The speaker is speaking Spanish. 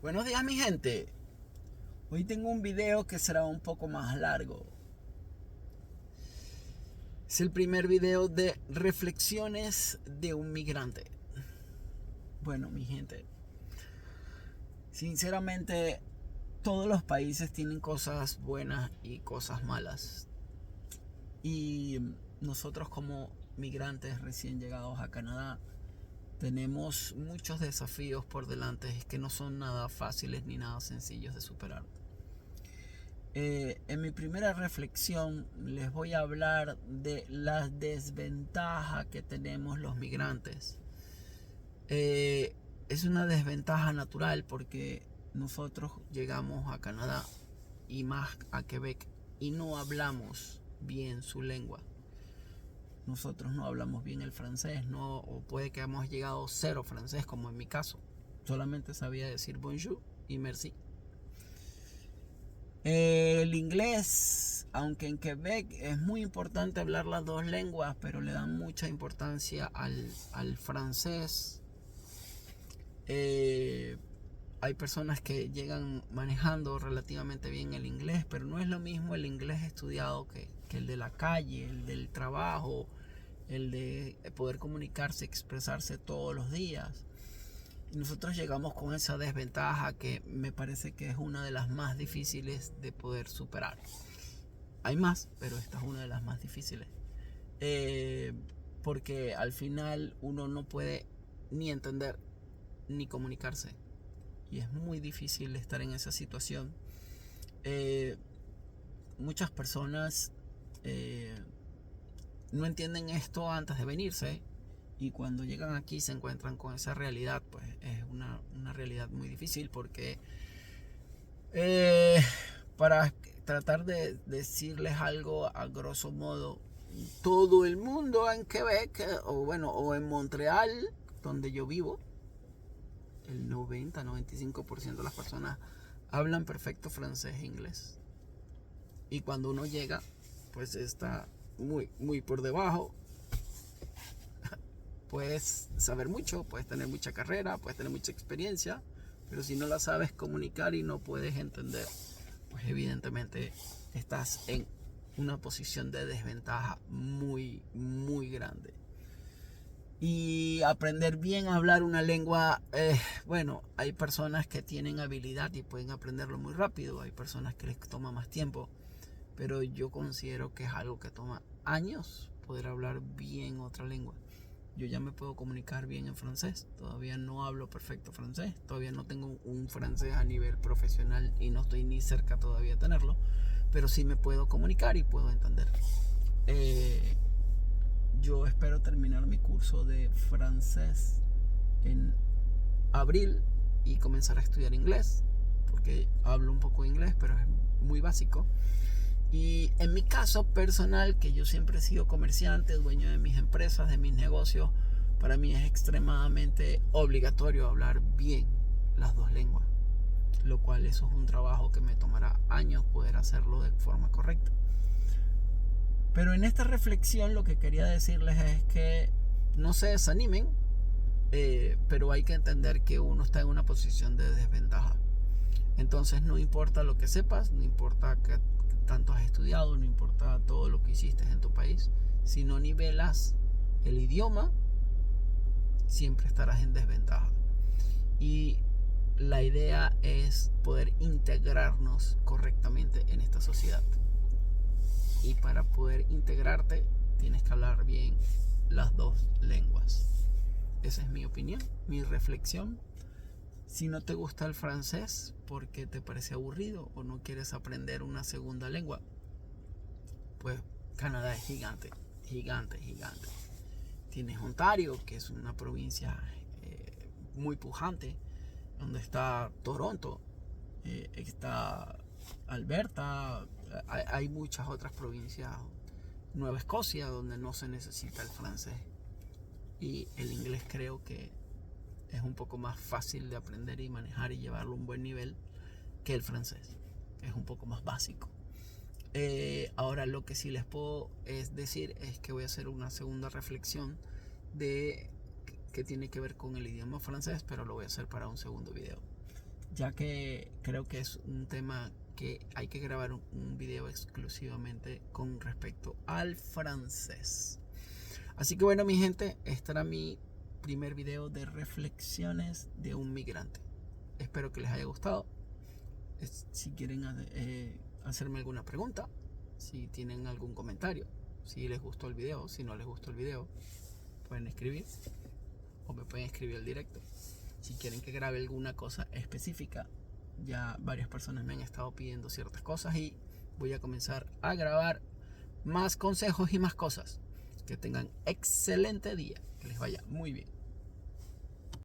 Buenos días, mi gente. Hoy tengo un video que será un poco más largo. Es el primer video de reflexiones de un migrante. Bueno, mi gente, sinceramente todos los países tienen cosas buenas y cosas malas. Y nosotros como migrantes recién llegados a Canadá tenemos muchos desafíos por delante que no son nada fáciles ni nada sencillos de superar. En mi primera reflexión les voy a hablar de la desventaja que tenemos los migrantes. Es una desventaja natural porque nosotros llegamos a Canadá y más a Quebec y no hablamos bien su lengua. Nosotros no hablamos bien el francés, no, o puede que hemos llegado cero francés, como en mi caso. Solamente sabía decir bonjour y merci. El inglés, aunque en Quebec es muy importante hablar las dos lenguas, pero le dan mucha importancia al francés. Hay personas que llegan manejando relativamente bien el inglés, pero no es lo mismo el inglés estudiado que el de la calle, el del trabajo, el de poder comunicarse, expresarse todos los días. Nosotros llegamos con esa desventaja que me parece que es una de las más difíciles de poder superar. Hay más, pero esta es una de las más difíciles. Porque al final uno no puede ni entender ni comunicarse. Y es muy difícil estar en esa situación. Muchas personas no entienden esto antes de venirse. Y cuando llegan aquí se encuentran con esa realidad. Pues es una realidad muy difícil porque para tratar de decirles algo a grosso modo, todo el mundo en Quebec, o en Montreal, donde yo vivo, el 90-95% de las personas hablan perfecto francés e inglés. Y cuando uno llega, pues está muy por debajo. Puedes saber mucho, puedes tener mucha carrera, puedes tener mucha experiencia, pero si no la sabes comunicar y no puedes entender, pues evidentemente estás en una posición de desventaja muy grande. Y aprender bien a hablar una lengua, hay personas que tienen habilidad y pueden aprenderlo muy rápido, hay personas que les toma más tiempo, pero yo considero que es algo que toma años poder hablar bien otra lengua. Yo ya me puedo comunicar bien en francés. Todavía no hablo perfecto francés. Todavía no tengo un francés a nivel profesional y no estoy ni cerca todavía de tenerlo. Pero sí me puedo comunicar y puedo entender. Yo espero terminar mi curso de francés en abril y comenzar a estudiar inglés. Porque hablo un poco de inglés, pero es muy básico. Y en mi caso personal, que yo siempre he sido comerciante, dueño de mis empresas, de mis negocios, para mí es extremadamente obligatorio hablar bien las dos lenguas, lo cual eso es un trabajo que me tomará años poder hacerlo de forma correcta. Pero en esta reflexión lo que quería decirles es que no se desanimen, pero hay que entender que uno está en una posición de desventaja. Entonces no importa lo que sepas, no importa que tanto has estudiado, no importa todo lo que hiciste en tu país, si no nivelas el idioma, siempre estarás en desventaja. Y la idea es poder integrarnos correctamente en esta sociedad. Y para poder integrarte, tienes que hablar bien las dos lenguas. Esa es mi opinión, mi reflexión. Si no te gusta el francés porque te parece aburrido o no quieres aprender una segunda lengua, pues Canadá es gigante. Tienes Ontario, que es una provincia muy pujante, donde está Toronto, está Alberta, hay muchas otras provincias, Nueva Escocia, donde no se necesita el francés. Y el inglés creo que es un poco más fácil de aprender y manejar y llevarlo a un buen nivel que el francés. Es un poco más básico. Ahora lo que sí les puedo decir es que voy a hacer una segunda reflexión de que tiene que ver con el idioma francés, pero lo voy a hacer para un segundo video. ya que creo que es un tema que hay que grabar un video exclusivamente con respecto al francés. Así que bueno, mi gente, este era mi primer video de reflexiones de un migrante. Espero que les haya gustado. Si quieren hacerme alguna pregunta, si tienen algún comentario, si les gustó el video, si no les gustó el video, pueden escribir o me pueden escribir al directo. Si quieren que grabe alguna cosa específica, ya varias personas me han estado pidiendo ciertas cosas y voy a comenzar a grabar más consejos y más cosas. Que tengan excelente día, que les vaya muy bien.